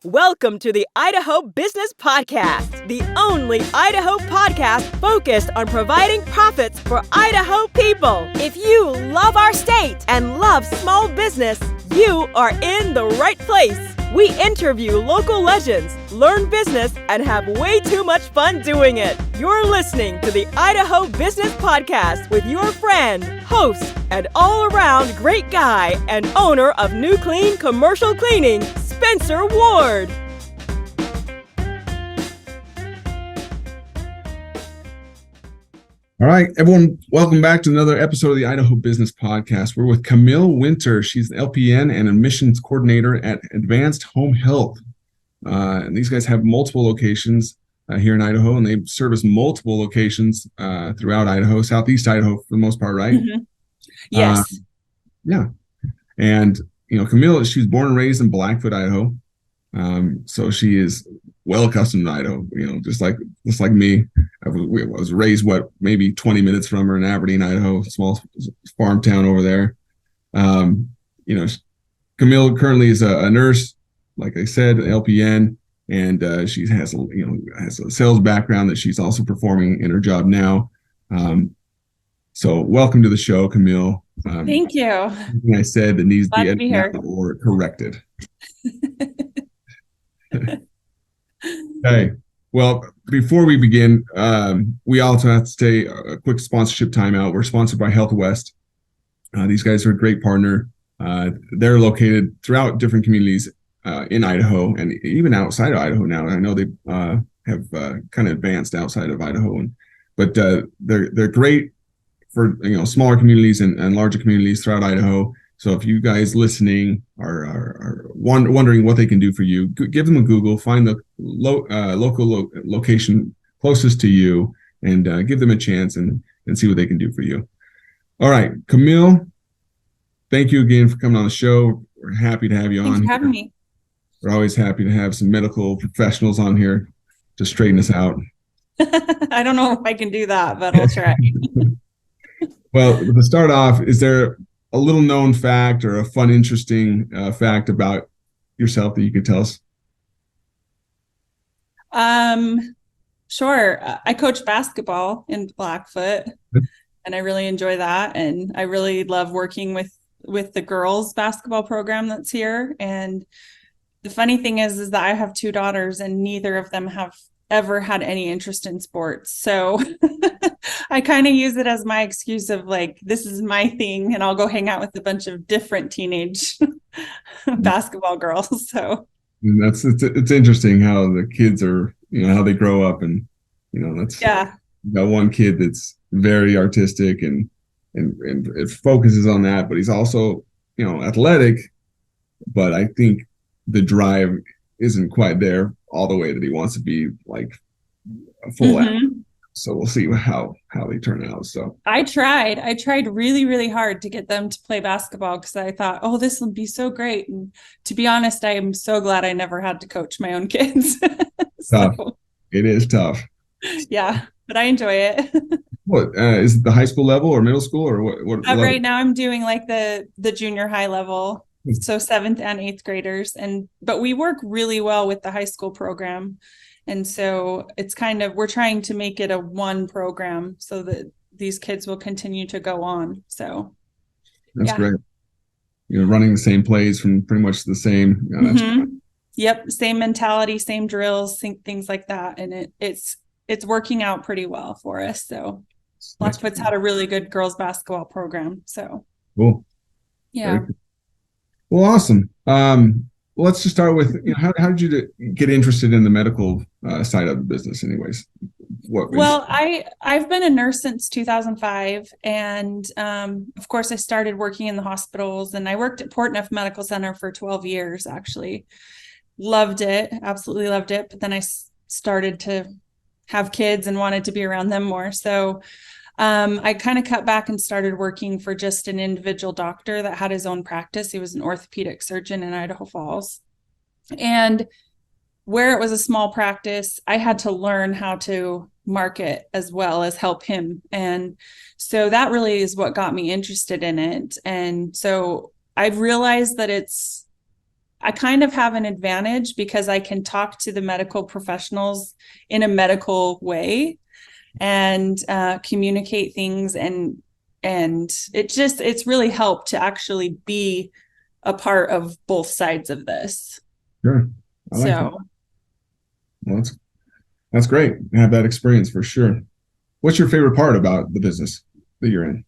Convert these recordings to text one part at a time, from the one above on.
Welcome to the Idaho Business Podcast, the only Idaho podcast focused on providing profits for Idaho people. If you love our state and love small business, you are in the right place. We interview local legends, learn business, and have way too much fun doing it. You're listening to the Idaho Business Podcast with your friend, host, and all-around great guy and owner of New Clean Commercial Cleaning, Spencer Ward. All right, everyone, welcome back to another episode of the Idaho Business Podcast. We're with Camille Winter. She's an LPN and admissions coordinator at Advanced Home Health. And these guys have multiple locations here in Idaho, and they service multiple locations throughout Idaho, southeast Idaho for the most part, right? Mm-hmm. Yes. Yeah. And, Camille, she was born and raised in Blackfoot, Idaho. So she is well accustomed to Idaho, just like me. I was raised, maybe 20 minutes from her in Aberdeen, Idaho, small farm town over there. Camille currently is a nurse, like I said, an LPN, and she has a sales background that she's also performing in her job now. So welcome to the show, Camille. Thank you. Everything I said that needs Glad to be edited out or corrected. Okay. Well, before we begin, we also have to take a quick sponsorship timeout. We're sponsored by Health West. These guys are a great partner. They're located throughout different communities in Idaho and even outside of Idaho now. I know they have kind of advanced outside of Idaho, but they're great for smaller communities and larger communities throughout Idaho. So if you guys listening are wondering what they can do for you, give them a Google, find the local location closest to you, and give them a chance and see what they can do for you. All right, Camille, thank you again for coming on the show. We're happy to have you on. Thanks for having me. We're always happy to have some medical professionals on here to straighten us out. I don't know if I can do that, but I'll try. Well, to start off, is there a little known fact or a fun, interesting fact about yourself that you could tell us? Sure. I coach basketball in Blackfoot, and I really enjoy that. And I really love working with the girls basketball program that's here. And the funny thing is that I have two daughters, and neither of them have ever had any interest in sports. So I kind of use it as my excuse of this is my thing, and I'll go hang out with a bunch of different teenage basketball girls. So it's interesting how the kids are, how they grow up, and that's got one kid that's very artistic and it focuses on that, but he's also athletic, but I think the drive isn't quite there all the way that he wants to be like a full athlete. So we'll see how they turn out. So I tried really, really hard to get them to play basketball because I thought, oh, this will be so great. And to be honest, I am so glad I never had to coach my own kids. Tough. It is tough. Yeah, but I enjoy it. What is it, the high school level or middle school or what right now I'm doing the junior high level. So 7th and 8th graders. But we work really well with the high school program. And so it's we're trying to make it a one program so that these kids will continue to go on. So that's great. Running the same plays from pretty much the same. Yep. Same mentality, same drills, things like that. And it's working out pretty well for us. So Blackfoot's had a really good girls basketball program. So cool. Yeah. Well, awesome. Let's just start with, how did you get interested in the medical side of the business anyways? Well, I've been a nurse since 2005. And of course, I started working in the hospitals, and I worked at Portneuf Medical Center for 12 years, actually. Loved it. Absolutely loved it. But then I started to have kids and wanted to be around them more. So I kind of cut back and started working for just an individual doctor that had his own practice. He was an orthopedic surgeon in Idaho Falls. And where it was a small practice, I had to learn how to market as well as help him. And so that really is what got me interested in it. And so I've realized that it's I kind of have an advantage because I can talk to the medical professionals in a medical way and communicate things, and it's really helped to actually be a part of both sides of this. Sure. I like that. Well, that's great. You have that experience for sure. What's your favorite part about the business that you're in?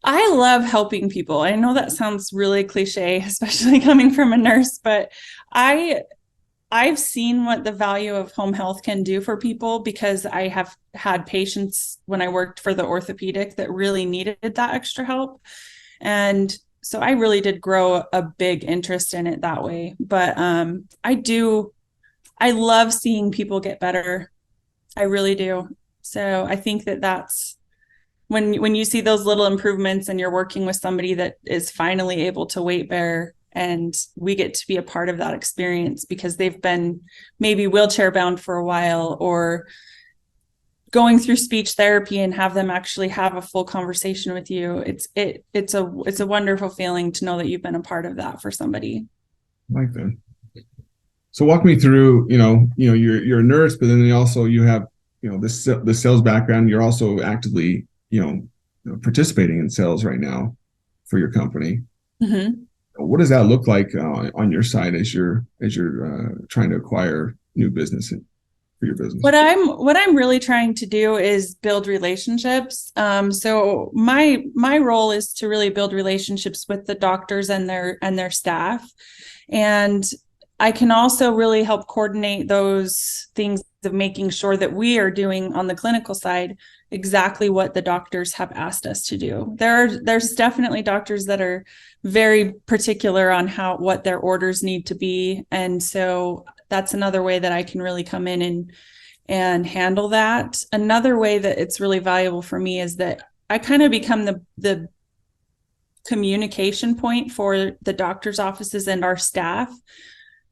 I love helping people. I know that sounds really cliche, especially coming from a nurse, but I've seen what the value of home health can do for people, because I have had patients when I worked for the orthopedic that really needed that extra help. And so I really did grow a big interest in it that way. But I love seeing people get better. I really do. So I think that's when you see those little improvements and you're working with somebody that is finally able to weight bear, and we get to be a part of that experience because they've been maybe wheelchair bound for a while or going through speech therapy, and have them actually have a full conversation with you. It's a wonderful feeling to know that you've been a part of that for somebody. I like that. So walk me through, you're a nurse, but then you have, the sales background. You're also actively, participating in sales right now for your company. Mm-hmm. What does that look like on your side as you're trying to acquire new business for your business? What I'm really trying to do is build relationships. So my role is to really build relationships with the doctors and their staff, and I can also really help coordinate those things of making sure that we are doing on the clinical side exactly what the doctors have asked us to do. There's definitely doctors that are very particular on what their orders need to be. And so that's another way that I can really come in and handle that. Another way that it's really valuable for me is that I kind of become the communication point for the doctor's offices and our staff.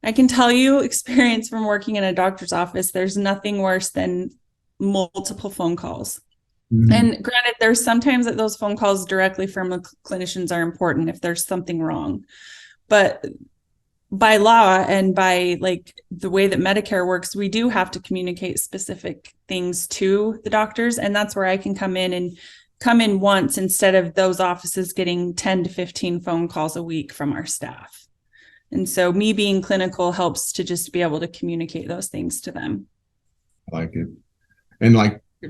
I can tell you experience from working in a doctor's office, there's nothing worse than multiple phone calls. Mm-hmm. And granted, there's sometimes that those phone calls directly from the clinicians are important if there's something wrong. But by law and by like the way that Medicare works, we do have to communicate specific things to the doctors. And that's where I can come in once instead of those offices getting 10 to 15 phone calls a week from our staff. And so me being clinical helps to just be able to communicate those things to them. I like it. And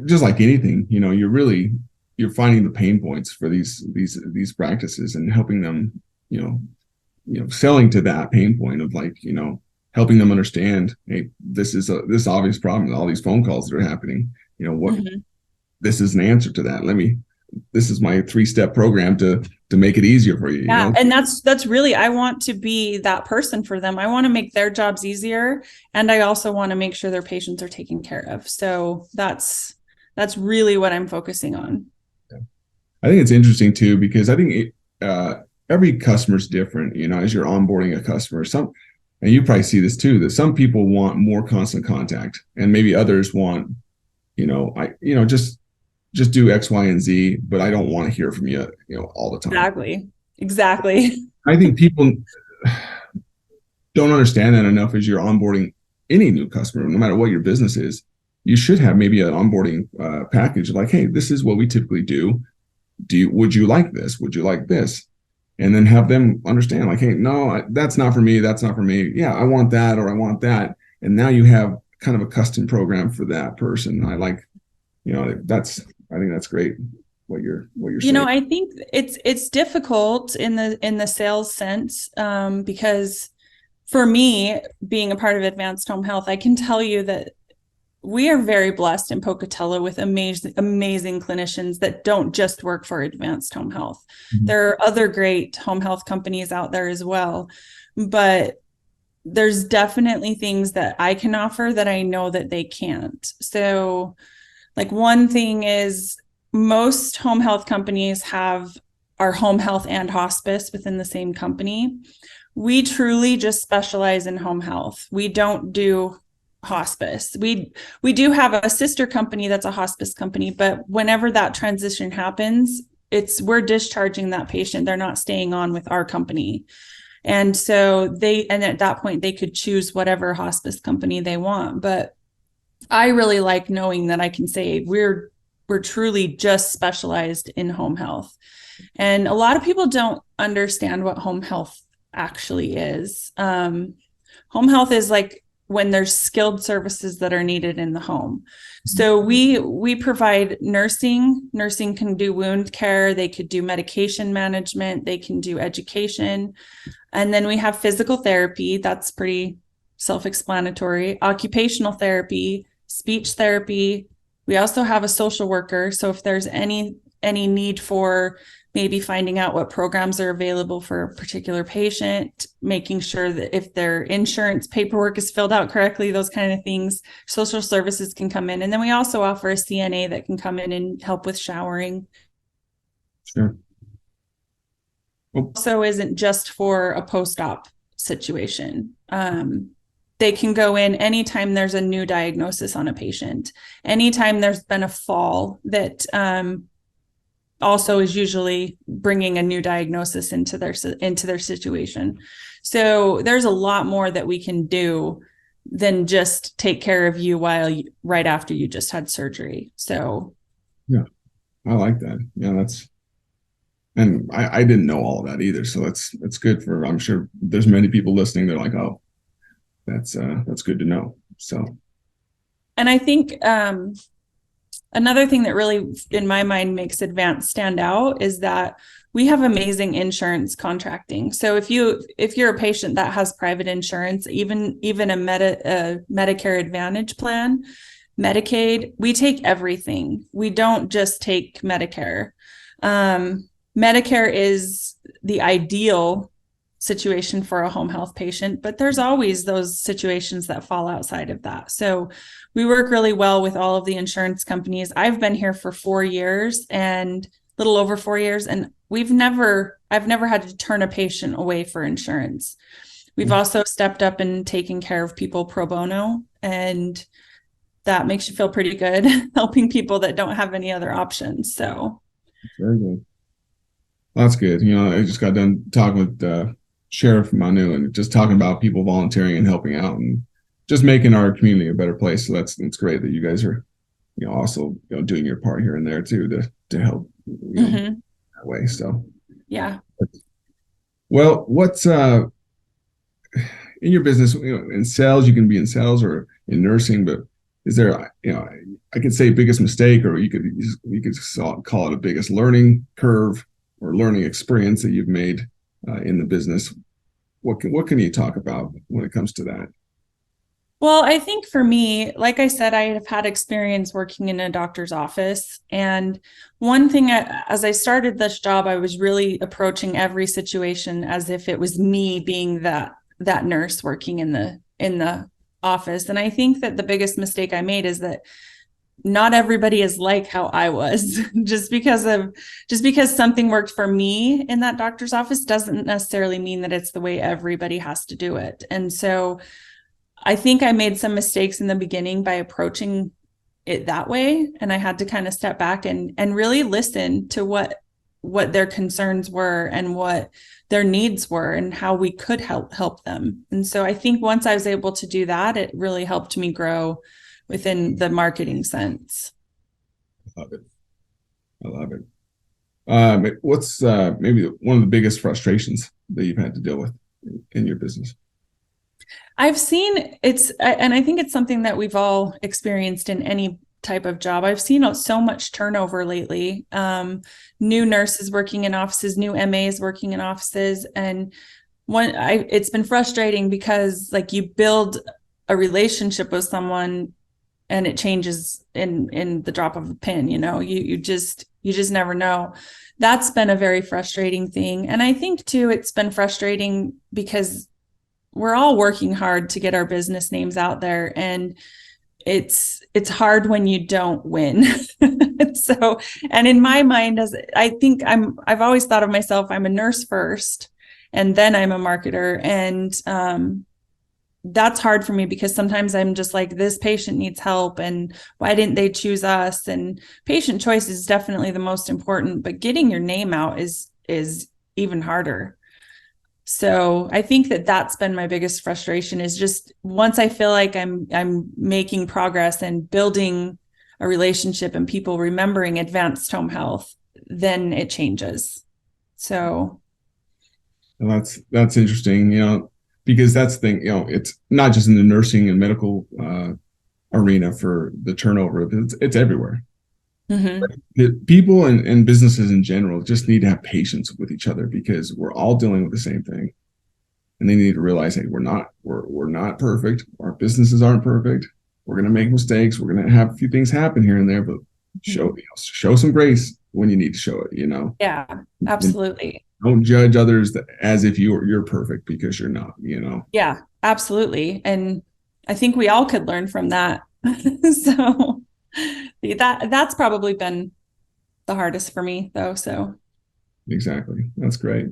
just like anything, you're finding the pain points for these practices and helping them, selling to that pain point of helping them understand, hey, this is this obvious problem, all these phone calls that are happening, mm-hmm. This is an answer to that. This is my 3-step program to make it easier for you. Yeah. And that's really, I want to be that person for them. I want to make their jobs easier. And I also want to make sure their patients are taken care of. So that's really what I'm focusing on. Yeah. I think it's interesting too, because I think every customer is different, as you're onboarding a customer, and you probably see this too, that some people want more constant contact and maybe others want, just do X, Y, and Z, but I don't want to hear from you, all the time. Exactly. I think people don't understand that enough as you're onboarding any new customer, no matter what your business is. You should have maybe an onboarding package like, hey, this is what we typically do. Would you like this? Would you like this? And then have them understand like, hey, no, that's not for me. That's not for me. Yeah, I want that, or I want that. And now you have kind of a custom program for that person. I think that's great what you're saying. I think it's difficult in the sales sense because for me, being a part of Advanced Home Health, I can tell you that we are very blessed in Pocatello with amazing clinicians that don't just work for Advanced Home Health. Mm-hmm. There are other great home health companies out there as well, but there's definitely things that I can offer that I know that they can't. So one thing is most home health companies have our home health and hospice within the same company. We truly just specialize in home health. We don't do hospice. We do have a sister company that's a hospice company, but whenever that transition happens, we're discharging that patient. They're not staying on with our company. And so and at that point they could choose whatever hospice company they want. But I really like knowing that I can say we're truly just specialized in home health. And a lot of people don't understand what home health actually is. Home health is like when there's skilled services that are needed in the home. So we provide nursing. Nursing can do wound care. They could do medication management. They can do education. And then we have physical therapy. That's pretty self-explanatory. Occupational therapy, speech therapy. We also have a social worker. So if there's any need for maybe finding out what programs are available for a particular patient, making sure that if their insurance paperwork is filled out correctly, those kind of things, social services can come in. And then we also offer a CNA that can come in and help with showering. Sure. Also isn't just for a post-op situation. They can go in anytime there's a new diagnosis on a patient, anytime there's been a fall that also is usually bringing a new diagnosis into their situation. So there's a lot more that we can do than just take care of you right after you just had surgery. So yeah, I like that. Yeah, and I didn't know all of that either. So that's good I'm sure there's many people listening. They're like, oh, that's good to know. So, and I think another thing that really, in my mind, makes Advance stand out is that we have amazing insurance contracting. So if you're a patient that has private insurance, even a Medicare Advantage plan, Medicaid, we take everything. We don't just take Medicare. Medicare is the ideal situation for a home health patient, but there's always those situations that fall outside of that. So we work really well with all of the insurance companies. I've been here for 4 years and a little over 4 years, and I've never had to turn a patient away for insurance. We've also stepped up and taken care of people pro bono, and that makes you feel pretty good helping people that don't have any other options. So very good. That's good. I just got done talking with Sheriff Manu and just talking about people volunteering and helping out and just making our community a better place. So that's great that you guys are, also doing your part here and there too to help that way. So yeah. Well, what's in your business? In sales, you can be in sales or in nursing, but is there I could say biggest mistake, or you could call it a biggest learning curve or learning experience that you've made in the business? What can you talk about when it comes to that? Well, I think for me, like I said, I have had experience working in a doctor's office. And one thing, as I started this job, I was really approaching every situation as if it was me being that nurse working in the office. And I think that the biggest mistake I made is that not everybody is like how I was. just because something worked for me in that doctor's office doesn't necessarily mean that it's the way everybody has to do it. And so I think I made some mistakes in the beginning by approaching it that way. And I had to kind of step back and really listen to what their concerns were and what their needs were and how we could help them. And so I think once I was able to do that, it really helped me grow within the marketing sense. I love it. What's maybe one of the biggest frustrations that you've had to deal with in your business? I've seen and I think it's something that we've all experienced in any type of job. I've seen so much turnover lately. New nurses working in offices, new MAs working in offices. And it's been frustrating because like you build a relationship with someone and it changes in the drop of a pin, you just never know. That's been a very frustrating thing. And I think too, it's been frustrating because we're all working hard to get our business names out there, and it's hard when you don't win. So, and in my mind, I've always thought of myself, I'm a nurse first, and then I'm a marketer. And that's hard for me because sometimes I'm just like, this patient needs help and why didn't they choose us? And patient choice is definitely the most important, but getting your name out is even harder. So I think that that's been my biggest frustration, is just once I feel like I'm making progress and building a relationship and people remembering advanced home health, then it changes. So that's interesting, because that's the thing, it's not just in the nursing and medical arena for the turnover. It's everywhere. People and businesses in general just need to have patience with each other, because we're all dealing with the same thing, and they need to realize, hey, we're not perfect. Our businesses aren't perfect. We're going to make mistakes. We're going to have a few things happen here and there, but show some grace when you need to show it. Yeah, absolutely. And don't judge others as if you're perfect, because you're not. Yeah, absolutely. And I think we all could learn from that. So that's probably been the hardest for me, though. So exactly, that's great.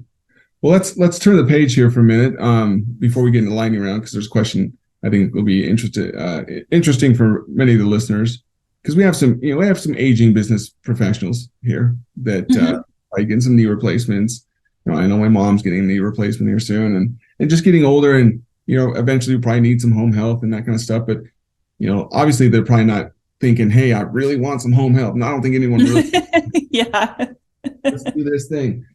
Well, let's turn the page here for a minute before we get into lightning round, because there's a question I think will be interesting for many of the listeners, because we have some aging business professionals here that are getting some knee replacements. I know my mom's getting a knee replacement here soon, and just getting older, and eventually we probably need some home health and that kind of stuff. But obviously they're probably not thinking, hey, I really want some home health. And I don't think anyone really yeah. Let's do this thing,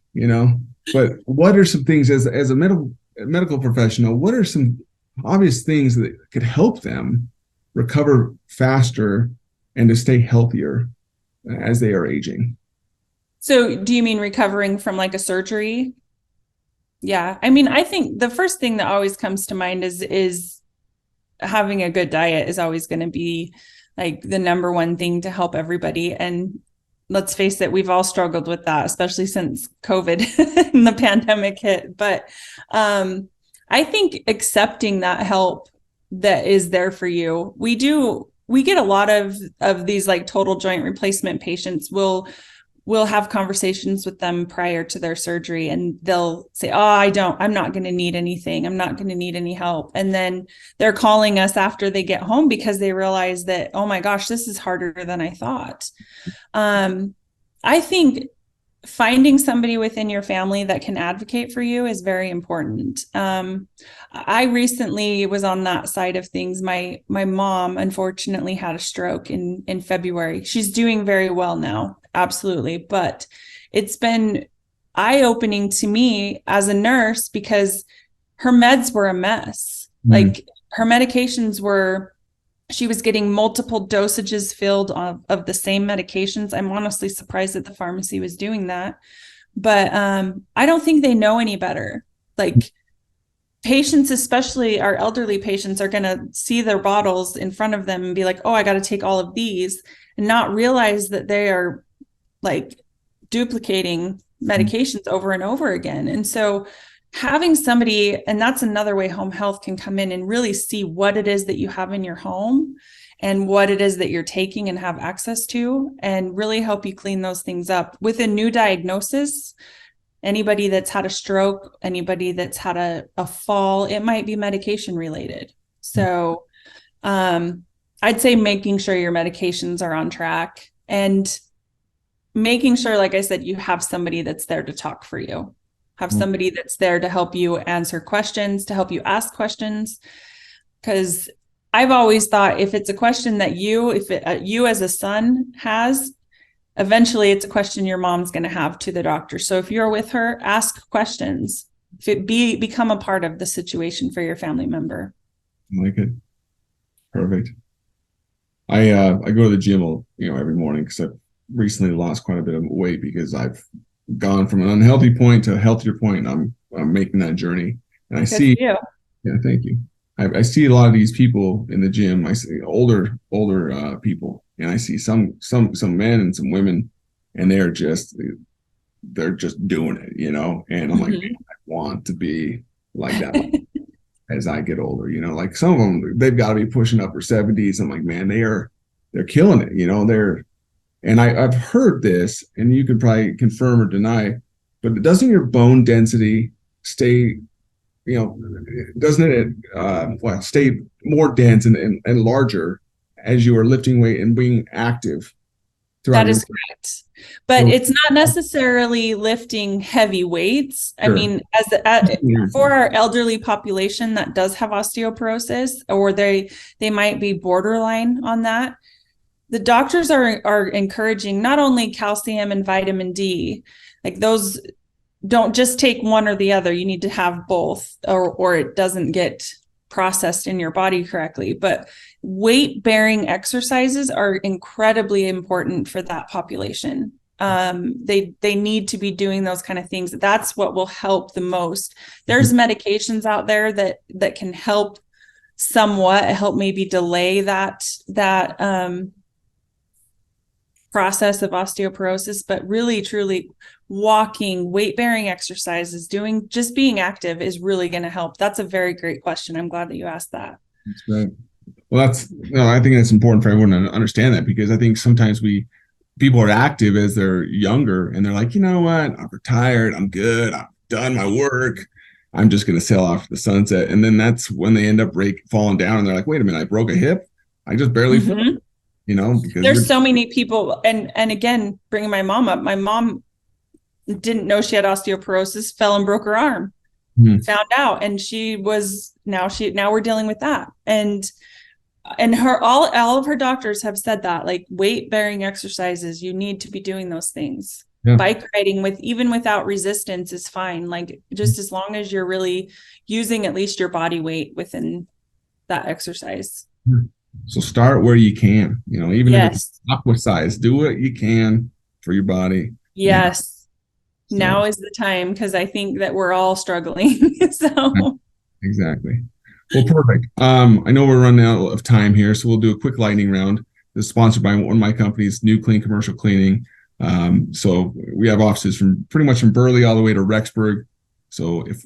But what are some things as a medical professional, what are some obvious things that could help them recover faster and to stay healthier as they are aging? So do you mean recovering from like a surgery? Yeah. I mean, I think the first thing that always comes to mind is having a good diet is always going to be like the number one thing to help everybody. And let's face it, we've all struggled with that, especially since COVID and the pandemic hit. But I think accepting that help that is there for you. We get a lot of these like total joint replacement patients. We'll have conversations with them prior to their surgery, and they'll say, I'm not going to need anything. I'm not going to need any help. And then they're calling us after they get home because they realize that, oh my gosh, this is harder than I thought. I think finding somebody within your family that can advocate for you is very important. I recently was on that side of things. My mom unfortunately had a stroke in February. She's doing very well now. Absolutely. But it's been eye-opening to me as a nurse, because her meds were a mess. Like her medications she was getting multiple dosages filled of the same medications. I'm honestly surprised that the pharmacy was doing that. But I don't think they know any better. Like patients, especially our elderly patients, are going to see their bottles in front of them and be like, oh, I got to take all of these, and not realize that they are like duplicating medications over and over again. And so having somebody, and that's another way home health can come in and really see what it is that you have in your home and what it is that you're taking and have access to, and really help you clean those things up. With a new diagnosis, anybody that's had a stroke, anybody that's had a fall, it might be medication related. So I'd say making sure your medications are on track, and making sure, like I said, you have somebody that's there to talk for you, have somebody that's there to help you answer questions, to help you ask questions. Because I've always thought, if it's a question that you as a son has, eventually it's a question your mom's going to have to the doctor. So if you're with her, ask questions. Become a part of the situation for your family member. I like it. Perfect. I go to the gym, every morning, because I've recently lost quite a bit of weight, because I've gone from an unhealthy point to a healthier point. I'm making that journey, and I see. Yeah, thank you. I see a lot of these people in the gym. I see older people, and I see some men and some women, and they're just doing it, And I'm like, man, I want to be like that as I get older. Like some of them, they've got to be pushing up their 70s. I'm like, man, they're killing it. And I've heard this, and you could probably confirm or deny, but doesn't your bone density stay, doesn't it stay more dense and larger as you are lifting weight and being active That is correct. But it's not necessarily lifting heavy weights. Sure. I mean, for our elderly population that does have osteoporosis, or they might be borderline on that, the doctors are encouraging not only calcium and vitamin D, like those, don't just take one or the other. You need to have both, or it doesn't get processed in your body correctly. But weight bearing exercises are incredibly important for that population. They need to be doing those kind of things. That's what will help the most. There's medications out there that can help somewhat, help maybe delay that process of osteoporosis, but really truly walking, weight bearing exercises, just being active is really going to help. That's a very great question. I'm glad that you asked that. That's great. Well, I think that's important for everyone to understand that, because I think sometimes people are active as they're younger and they're like, you know what, I'm retired, I'm good, I've done my work, I'm just going to sail off to the sunset. And then that's when they end up falling down and they're like, wait a minute, I broke a hip, I just barely fell. Because there's so many people. And again, bringing my mom up, my mom didn't know she had osteoporosis, fell and broke her arm, found out. And now we're dealing with that. And all of her doctors have said that, like, weight bearing exercises, you need to be doing those things. Yeah. Bike riding even without resistance is fine. Like, just as long as you're really using at least your body weight within that exercise. So start where you can, even if it's aqua size, do what you can for your body. Yes. So, now is the time, because I think that we're all struggling. So exactly. Well, perfect. I know we're running out of time here, so we'll do a quick lightning round. This is sponsored by one of my companies, New Clean Commercial Cleaning. So we have offices pretty much from Burley all the way to Rexburg. So if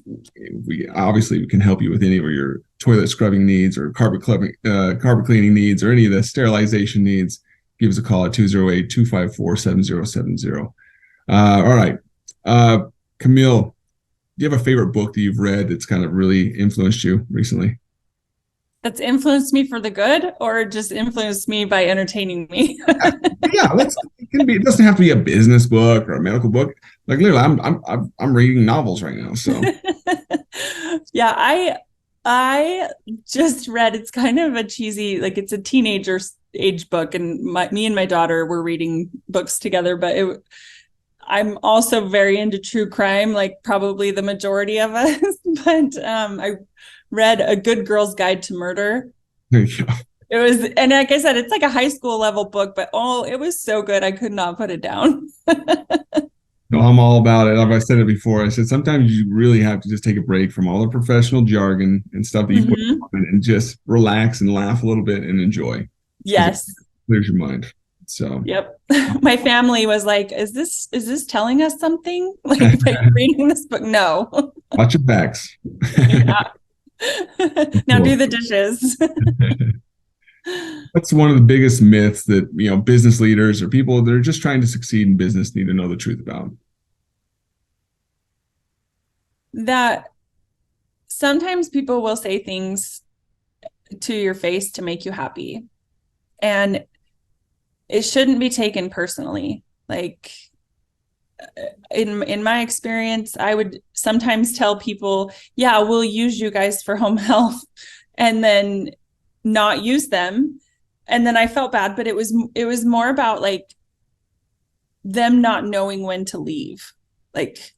we can help you with any of your toilet scrubbing needs or carpet cleaning needs or any of the sterilization needs, give us a call at 208-254-7070. All right. Camille, do you have a favorite book that you've read that's kind of really influenced you recently? That's influenced me for the good, or just influenced me by entertaining me? Yeah, it doesn't have to be a business book or a medical book. Like, literally, I'm reading novels right now. So yeah, I just read, it's kind of a cheesy, like, it's a teenager's age book, and me and my daughter were reading books together, but I'm also very into true crime, like probably the majority of us. But I read A Good Girl's Guide to Murder. There you go. It was, and like I said, it's like a high school level book, but it was so good, I could not put it down. No, I'm all about it. I said it before. I said sometimes you really have to just take a break from all the professional jargon and stuff that you put on, and just relax and laugh a little bit and enjoy. Yes. Clears your mind. So yep. My family was like, is this telling us something? Like, by reading this book? No. Watch your backs. Yeah. Now do the dishes. That's one of the biggest myths that business leaders or people that are just trying to succeed in business need to know the truth about. That sometimes people will say things to your face to make you happy, and it shouldn't be taken personally. Like, in my experience, I would sometimes tell people, yeah, we'll use you guys for home health, and then not use them. And then I felt bad, but it was more about, like, them not knowing when to leave. Like,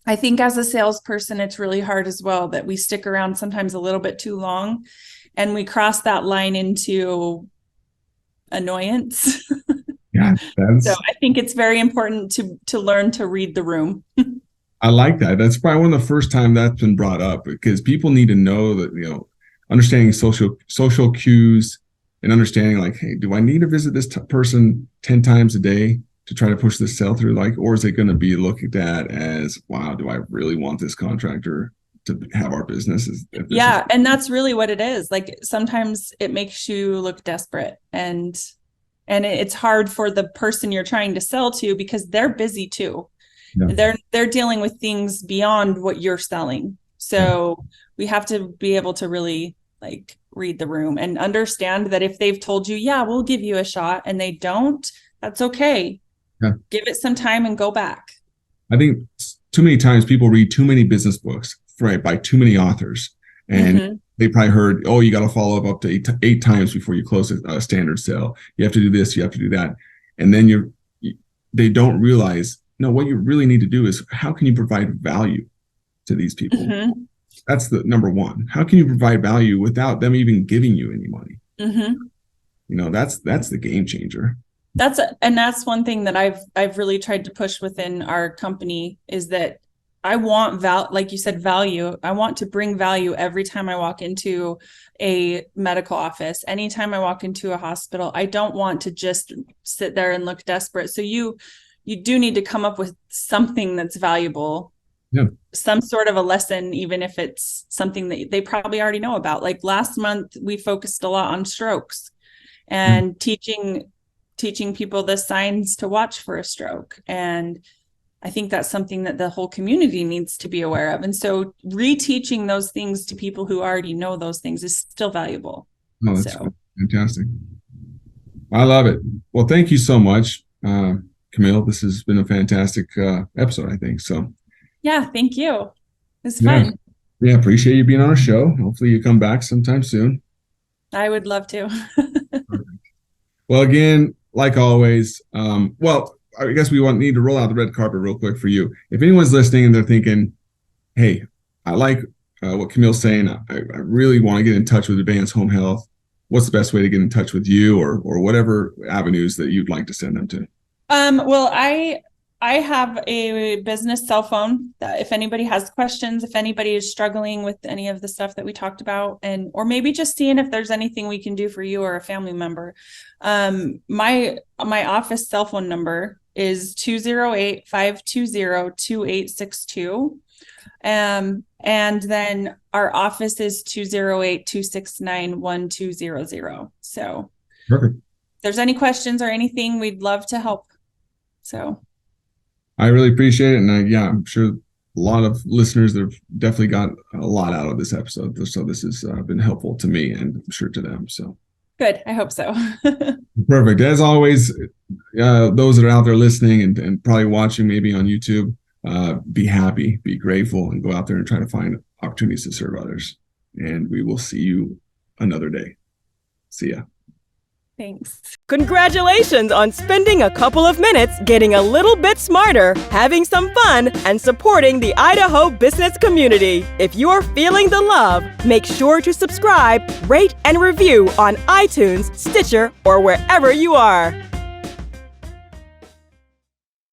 I think as a salesperson, it's really hard as well that we stick around sometimes a little bit too long, and we cross that line into annoyance. Yeah. So I think it's very important to learn to read the room. I like that. That's probably one of the first time that's been brought up, because people need to know that, understanding social cues and understanding, like, hey, do I need to visit this person 10 times a day to try to push this sell through? Like, or is it going to be looked at as, wow, do I really want this contractor to have our business? Yeah. And that's really what it is. Like, sometimes it makes you look desperate, and it's hard for the person you're trying to sell to, because they're busy too. Yeah. They're dealing with things beyond what you're selling. So we have to be able to really, like, read the room and understand that if they've told you, yeah, we'll give you a shot, and they don't, That's okay. Yeah. Give it some time and go back. I think too many times people read too many business books, right, by too many authors. And they probably heard, oh, you got to follow up to eight times before you close a standard sale. You have to do this, you have to do that. And then they don't realize, no, what you really need to do is, how can you provide value to these people? That's the number one. How can you provide value without them even giving you any money? That's the game changer. That's one thing that I've really tried to push within our company, is that I want like you said, value. I want to bring value every time I walk into a medical office, anytime I walk into a hospital. I don't want to just sit there and look desperate. So you do need to come up with something that's valuable. Yeah. Some sort of a lesson, even if it's something that they probably already know about. Like last month, we focused a lot on strokes and teaching people the signs to watch for a stroke. And I think that's something that the whole community needs to be aware of. And so reteaching those things to people who already know those things is still valuable. Oh, that's fantastic. I love it. Well, thank you so much, Camille. This has been a fantastic episode, I think. So, yeah, thank you. It's fun. Yeah, appreciate you being on our show. Hopefully you come back sometime soon. I would love to. Well, again, like always, I guess we need to roll out the red carpet real quick for you. If anyone's listening and they're thinking, hey, I like what Camille's saying, I really want to get in touch with Advanced Home Health, what's the best way to get in touch with you, or whatever avenues that you'd like to send them to? Well, I have a business cell phone that if anybody has questions, if anybody is struggling with any of the stuff that we talked about, or maybe just seeing if there's anything we can do for you or a family member. My office cell phone number is 208-520-2862. And then our office is 208-269-1200. So perfect. If there's any questions or anything, we'd love to help. So I really appreciate it. And I'm sure a lot of listeners have definitely got a lot out of this episode. So this has been helpful to me, and I'm sure to them. So good. I hope so. Perfect. As always, those that are out there listening and probably watching maybe on YouTube, be happy, be grateful, and go out there and try to find opportunities to serve others. And we will see you another day. See ya. Thanks. Congratulations on spending a couple of minutes getting a little bit smarter, having some fun, and supporting the Idaho business community. If you're feeling the love, make sure to subscribe, rate, and review on iTunes, Stitcher, or wherever you are.